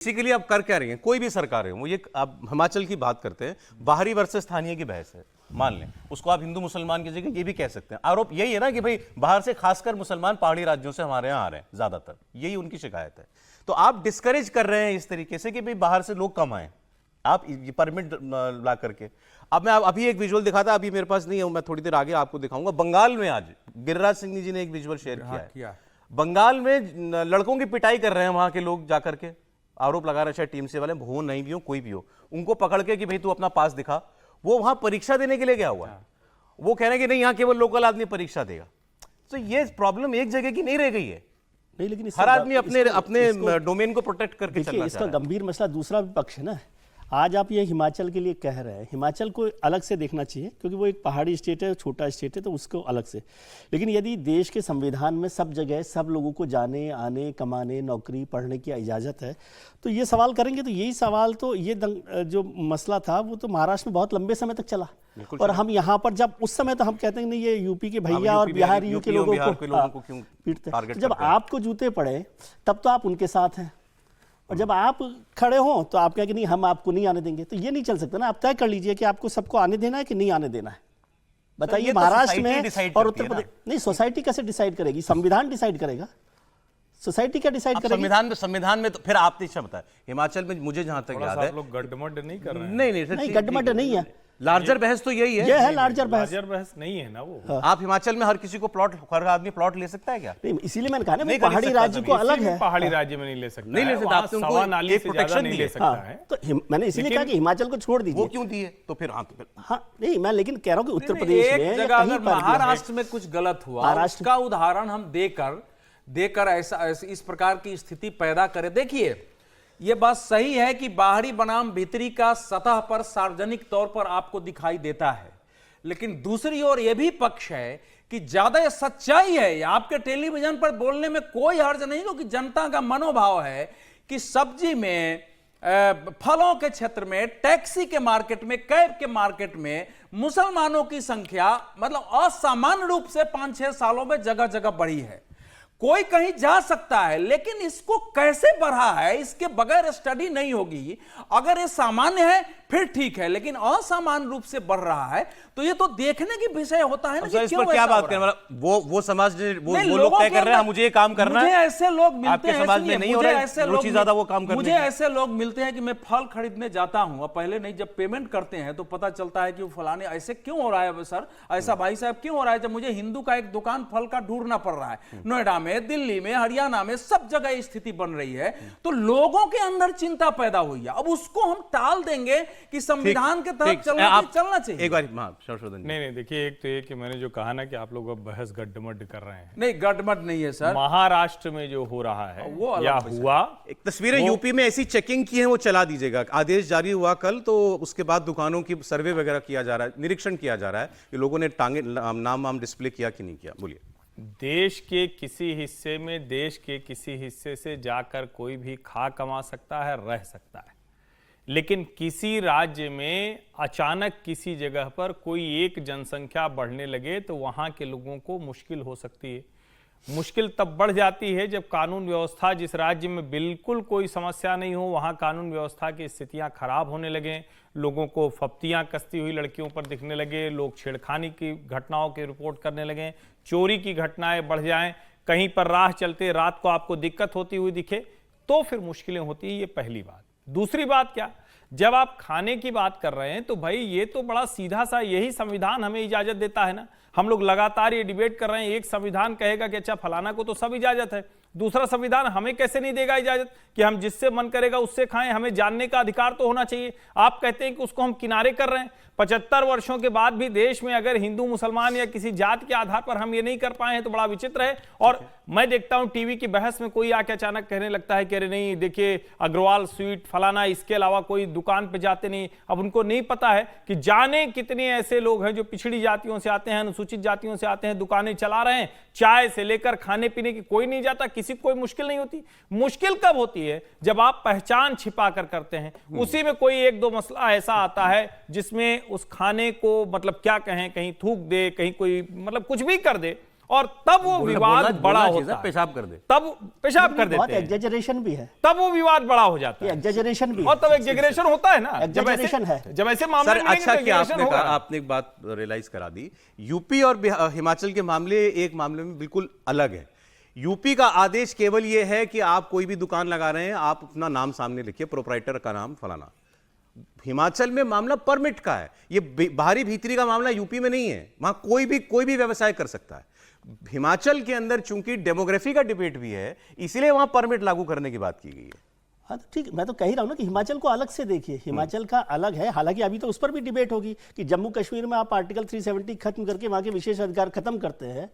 Basically आप कर क्या रही हैं, कोई भी सरकार है वो, ये आप हिमाचल की बात करते हैं, बाहरी वर्सेस स्थानीय की बहस है, मान लें उसको आप हिंदू मुसलमान की जगह ये भी कह सकते हैं। आरोप यही है ना कि भाई बाहर से खासकर मुसलमान पहाड़ी राज्यों से हमारे यहाँ आ रहे हैं ज्यादातर, यही उनकी शिकायत है। तो आप डिस्करेज कर रहे हैं इस तरीके से कि भाई बाहर से लोग कम आए, आप ये परमिट ला करके। अब मैं अभी एक विजुअल दिखाता, अभी मेरे पास नहीं है, मैं थोड़ी देर आगे आपको दिखाऊंगा। बंगाल में आज गिरिराज सिंह जी ने एक विजुअल शेयर किया है, बंगाल में लड़कों की पिटाई कर रहे हैं वहां के लोग जाकर के, आरोप लगा रहे हैं, शायद टीम से वाले हो नहीं भी हो कोई भी हो, उनको पकड़ के कि भाई तू अपना पास दिखा। वो वहां परीक्षा देने के लिए गया हुआ है, वो कह रहे हैं कि नहीं यहाँ केवल लोकल आदमी परीक्षा देगा। तो ये प्रॉब्लम एक जगह की नहीं रह गई है, नहीं, लेकिन हर आदमी अपने डोमेन को प्रोटेक्ट करके चलना इसका गंभीर मसला दूसरा भी पक्ष है ना। आज आप ये हिमाचल के लिए कह रहे हैं, हिमाचल को अलग से देखना चाहिए क्योंकि वो एक पहाड़ी स्टेट है, छोटा स्टेट है, तो उसको अलग से। लेकिन यदि देश के संविधान में सब जगह सब लोगों को जाने आने कमाने नौकरी पढ़ने की इजाज़त है, तो ये सवाल करेंगे तो यही सवाल तो ये जो मसला था वो तो महाराष्ट्र में बहुत लंबे समय तक चला। और हम यहाँ पर जब उस समय तो हम कहते हैं नहीं ये यूपी के भैया और बिहार के लोगों को क्यों पीटते हैं। जब आपको जूते पड़े तब तो आप उनके साथ हैं, और जब आप खड़े हो तो आप कहें कि नहीं हम आपको नहीं आने देंगे। तो ये नहीं चल सकता ना। आप तय कर लीजिए कि आपको सबको आने देना है कि नहीं आने देना है। बताइए महाराष्ट्र में और उत्तर प्रदेश नहीं, सोसाइटी कैसे डिसाइड करेगी? संविधान डिसाइड करेगा, सोसाइटी क्या डिसाइड करेगी? संविधान में तो फिर आप तीसरा बताए, हिमाचल में मुझे जहां तक याद है लोग गड्ढमड नहीं कर रहे हैं। नहीं गड्ढमड नहीं है, लार्जर बहस तो यही है। ये है लार्जर बहस नहीं है ना वो। आप हिमाचल में हर किसी को प्लॉट, हर आदमी प्लॉट ले सकता है क्या? नहीं, इसीलिए मैंने कहा ना पहाड़ी राज्य को अलग है। पहाड़ी राज्य में नहीं ले सकता, नहीं ले सकता, आप सवा नाली से ज्यादा नहीं ले सकता है। तो मैंने इसीलिए कहा कि हिमाचल को छोड़ दीजिए। वो क्यों दिए? तो फिर हाँ नहीं, मैं लेकिन कह रहा हूँ कि उत्तर प्रदेश में जगह अगर महाराष्ट्र में कुछ गलत हुआ, उसका उदाहरण हम देकर ऐसा इस प्रकार की स्थिति पैदा करे। देखिए यह बात सही है कि बाहरी बनाम भीतरी का सतह पर सार्वजनिक तौर पर आपको दिखाई देता है, लेकिन दूसरी ओर यह भी पक्ष है कि ज्यादा सच्चाई है। आपके टेलीविजन पर बोलने में कोई हर्ज नहीं, क्योंकि जनता का मनोभाव है कि सब्जी में, फलों के क्षेत्र में, टैक्सी के मार्केट में, कैब के मार्केट में मुसलमानों की संख्या मतलब असामान्य रूप से 5-6 सालों में जगह जगह बढ़ी है। कोई कहीं जा सकता है, लेकिन इसको कैसे बढ़ा है इसके बगैर स्टडी नहीं होगी। अगर ये सामान्य है फिर ठीक है, लेकिन असामान्य रूप से बढ़ रहा है तो ये तो देखने की विषय होता है ना। इस पर क्या बात करें, वो समाज वो लोग तय कर रहे हैं मुझे ये काम करना है। मुझे ऐसे लोग मिलते हैं, समाज में नहीं हो रहा है रुचि ज्यादा वो काम करने। मुझे ऐसे लोग मिलते हैं कि मैं फल खरीदने जाता हूं, पहले नहीं, जब पेमेंट करते हैं तो पता चलता है कि वो फलाने ऐसे क्यों हो रहा है सर, ऐसा भाई साहब क्यों हो रहा है। जब मुझे हिंदू का एक दुकान फल का ढूंढना पड़ रहा है, नोएडा में, दिल्ली में, हरियाणा में, सब जगह स्थिति बन रही है, तो लोगों के अंदर चिंता पैदा हुई है। अब उसको हम टाल देंगे कि संविधान के तहत चलना चाहिए। एक बार संशोधन नहीं, देखिए एक तो ये कि मैंने जो कहा ना कि आप लोग अब बहस गड्ढमड कर रहे हैं। नहीं, गड्ढमड नहीं है सर। महाराष्ट्र में जो हो रहा है वो या हुआ, एक तस्वीरें यूपी में ऐसी चेकिंग की है वो चला दीजिएगा। आदेश जारी हुआ कल, तो उसके बाद दुकानों की सर्वे वगैरह किया जा रहा है, निरीक्षण किया जा रहा है कि लोगों ने टांगे नाम डिस्प्ले किया कि नहीं किया। बोलिए। देश के किसी हिस्से में, देश के किसी हिस्से से जाकर कोई भी खा कमा सकता है, रह सकता है, लेकिन किसी राज्य में अचानक किसी जगह पर कोई एक जनसंख्या बढ़ने लगे तो वहां के लोगों को मुश्किल हो सकती है। मुश्किल तब बढ़ जाती है जब कानून व्यवस्था, जिस राज्य में बिल्कुल कोई समस्या नहीं हो, वहां कानून व्यवस्था की स्थितियां खराब होने लगे, लोगों को फप्तियां कसती हुई लड़कियों पर दिखने लगे, लोग छेड़खानी की घटनाओं की रिपोर्ट करने लगे, चोरी की घटनाएं बढ़ जाएं, कहीं पर राह चलते रात को आपको दिक्कत होती हुई दिखे, तो फिर मुश्किलें होती हैं। ये पहली बात। दूसरी बात क्या, जब आप खाने की बात कर रहे हैं तो भाई ये तो बड़ा सीधा सा, यही संविधान हमें इजाजत देता है ना। हम लोग लगातार ये डिबेट कर रहे हैं, एक संविधान कहेगा कि अच्छा फलाना को तो सब इजाजत है, दूसरा संविधान हमें कैसे नहीं देगा इजाजत कि हम जिससे मन करेगा उससे खाएं, हमें जानने का अधिकार तो होना चाहिए। आप कहते हैं कि उसको हम किनारे कर रहे हैं। 75 वर्षों के बाद भी देश में अगर हिंदू मुसलमान या किसी जात के आधार पर हम ये नहीं कर पाए हैं तो बड़ा विचित्र है। और मैं देखता हूं टीवी की बहस में कोई आके अचानक कहने लगता है कि अरे नहीं देखिए अग्रवाल स्वीट फलाना, इसके अलावा कोई दुकान पे जाते नहीं। अब उनको नहीं पता है कि जाने कितने ऐसे लोग हैं जो पिछड़ी जातियों से आते हैं, अनुसूचित जातियों से आते हैं, दुकानें चला रहे हैं, चाय से लेकर खाने पीने की कोई नहीं जाता, किसी को कोई मुश्किल नहीं होती। मुश्किल कब होती है जब आप पहचान छिपा कर करते हैं। उसी में कोई एक दो मसला ऐसा आता है जिसमें उस खाने को मतलब क्या कहें, कहीं थूक दे, कहीं कोई मतलब कुछ भी कर दे, और तब वो विवाद बड़ा होता है, पेशाब कर दे, तब पेशाब कर बहुत देते हैं, एग्जेजरेशन भी है, तब वो विवाद बड़ा हो जाता है, एग्जेजरेशन भी और तब एग्जेगरेशन होता है ना, Exaggeration है। जब ऐसे मामले सर मिलेंगे अच्छा तो कि exaggeration आपने होगा। कहा, आपने एक बात रियलाइज करा दी, यूपी और हिमाचल के मामले एक मामले में बिल्कुल अलग है। यूपी का आदेश केवल ये है कि आप कोई भी दुकान लगा रहे हैं, आप अपना नाम सामने लिखिए, प्रोप्राइटर का नाम फलाना। हिमाचल में मामला परमिट का है, ये बाहरी भीतरी का मामला यूपी में नहीं है, वहां कोई भी व्यवसाय कर सकता है। हिमाचल के अंदर चूंकि डेमोग्राफी का डिबेट भी है, इसलिए वहां परमिट लागू करने की बात की गई है। हाँ तो ठीक, मैं तो कह ही रहा हूँ ना कि हिमाचल को अलग से देखिए, हिमाचल का अलग है। हालांकि अभी तो उस पर भी डिबेट होगी कि जम्मू कश्मीर में आप आर्टिकल 370 खत्म करके वहां के विशेष अधिकार खत्म करते हैं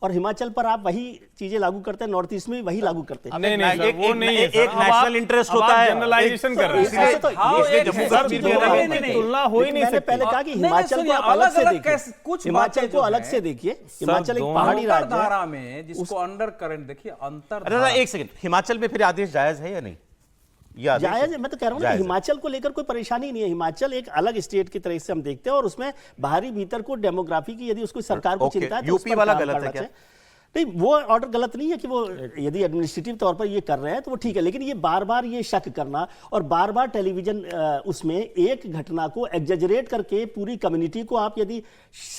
और हिमाचल पर आप वही चीजें लागू करते हैं, नॉर्थ ईस्ट में भी वही लागू करते हैं। नहीं नहीं सर, एक- वो एक- नहीं है एक सर। अब national आप- interest अब होता आप है। जनरलाइजेशन कर रहे हैं। ऐसे तो इसलिए एक जम्मू है, कश्मीर सर, में दोनों नहीं, में नहीं, तुलना हो ही नहीं मैंने सकती। पहले कहा कि हिमाचल सुनिए, को आप अलग से अलग-अलग देखिए, कैसे- कुछ हिमाचल बातें को जो अलग हैं, से देखिए। हिमाचल एक दोनों पहाड़ी राज्य है। अंतरधारा में जिसको अंडर करंट देखिए, अरे अंतरधारा एक सेकंड, हिमाचल में फिर आदेश जायज है या नहीं? ये आदेश जायज है, मैं तो कह रहा हूँ ना, जायज है। हिमाचल को लेकर कोई परेशानी नहीं है। हिमाचल एक अलग स्टेट की तरह से हम देखते हैं और उसमें बाहरी भीतर को डेमोग्राफी की यदि उसको सरकार को ओके, चिंता है तो उस यूपी पर वाला काम गलत है करना क्या? चाहिए। नहीं, वो ऑर्डर गलत नहीं है कि वो यदि एडमिनिस्ट्रेटिव तौर पर ये कर रहे हैं तो वो ठीक है, लेकिन ये बार बार ये शक करना और बार बार टेलीविजन उसमें एक घटना को एग्जेजरेट करके पूरी कम्युनिटी को आप यदि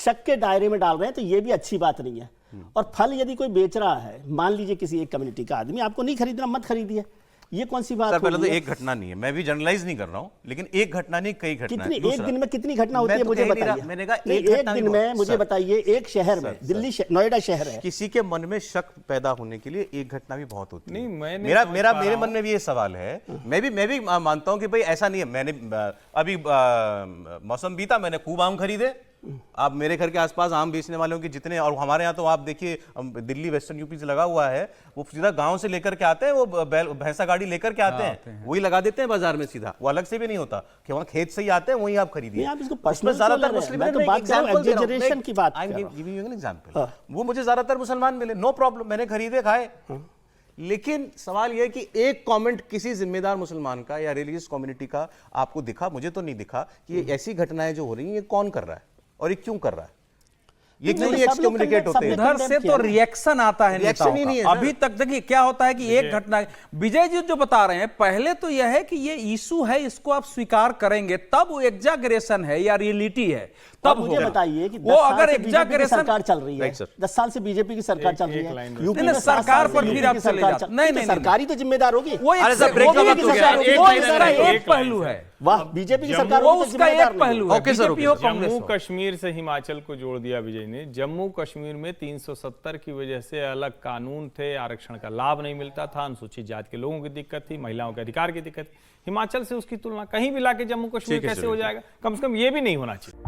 शक के दायरे में डाल रहे हैं तो ये भी अच्छी बात नहीं है। और फल यदि कोई बेच रहा है, मान लीजिए किसी एक कम्युनिटी का आदमी, आपको नहीं खरीदना, मत खरीदिए, ये कौन सी बात सर पहले तो होगी है? एक घटना नहीं है, मैं भी जनरलाइज नहीं कर रहा हूं, लेकिन एक घटना नहीं, कई घटना कितनी है। एक दूसरा, दिन में कितनी घटना होती मैं है तो मुझे कह नहीं रहा, बताइए। मैंने कहा नहीं, एक एक घटना दिन नहीं में बहुत। मुझे सर, बताइए, एक शहर में, दिल्ली नोएडा शहर है, किसी के मन में शक पैदा होने के लिए एक घटना भी बहुत होती है। नहीं, मैं नहीं मेरा समझ मेरा पा मेरे रहा मन में भी ये सवाल है। मैं भी मानता हूं कि भाई ऐसा नहीं है। मैंने अभी मौसम बीता, मैंने खूब आम खरीदे। आप मेरे घर के आसपास आम बेचने वालों की जितने, और हमारे यहाँ तो आप देखिए दिल्ली वेस्टर्न यूपी से लगा हुआ है, वो सीधा गांव से लेकर के आते हैं, वो भैंसा गाड़ी लेकर के आते हैं, वही लगा देते हैं बाजार में सीधा, वो अलग से भी नहीं होता कि वहाँ खेत से ही आते हैं, वहीं आप खरीदिए। नहीं, आप इसको उसमें personal ज्यादातर क्यों ले रहे हैं? मुस्लिम, मैं तो मैं बात कर रहा हूं, example दे रहा हूं, exaggeration की बात I'm कर रहा हूं। giving you an example। हाँ। वो मुझे ज्यादातर मुसलमान मिले, नो प्रॉब्लम, मैंने खरीदे खाए। लेकिन सवाल यह है कि एक कमेंट किसी जिम्मेदार मुसलमान का या रिलीजियस कम्युनिटी का आपको दिखा? मुझे तो नहीं दिखा कि ये ऐसी घटनाएं जो हो रही हैं, ये कौन कर रहा है और ये क्यों कर रहा है, ये क्यों नहीं एक्सकम्युनिकेट होते हैं? उधर से तो रिएक्शन आता है रिएक्शन नेताओं ही नहीं का। है, अभी तक देखिए क्या होता है कि एक घटना, विजय जी जो बता रहे हैं, पहले तो यह है कि ये इशू है, इसको आप स्वीकार करेंगे, तब वो एग्जैगरेशन है या रियलिटी है, तब मुझे होगा। बताइए कि 10 वो साल अगर से बीजेपी की एग्जैगरेशन सरकार चल रही है, राइट सर। 10 साल से बीजेपी की सरकार चल रही है, यूपी नहीं, में 7 सरकार साल पर से फिर यूपी आप की चले सरकार जाते- चल- नहीं, तो नहीं, सरकारी तो जिम्मेदार होगी। वो अरे सर, वो ब्रेक का भी वक्त हो गया। एक एक इसका लाइन, एक पहलू है, वाह, बीजेपी की सरकार वो होगी तो उसका जिम्मेदार एक नहीं। पहलू है। ओके सर, बीजेपी हो, जम्मू कांग्रेस हो। कश्मीर से हिमाचल को जोड़ दिया विजय ने। जम्मू कश्मीर में 370 की वजह से अलग कानून थे, आरक्षण का लाभ नहीं मिलता था, अनुसूचित जाति के लोगों की दिक्कत थी, महिलाओं के अधिकार की दिक्कत थी। हिमाचल से उसकी तुलना कहीं भी लाके जम्मू कश्मीर ठीक है कैसे सर, हो जाएगा? कम से कम ये भी नहीं होना चाहिए।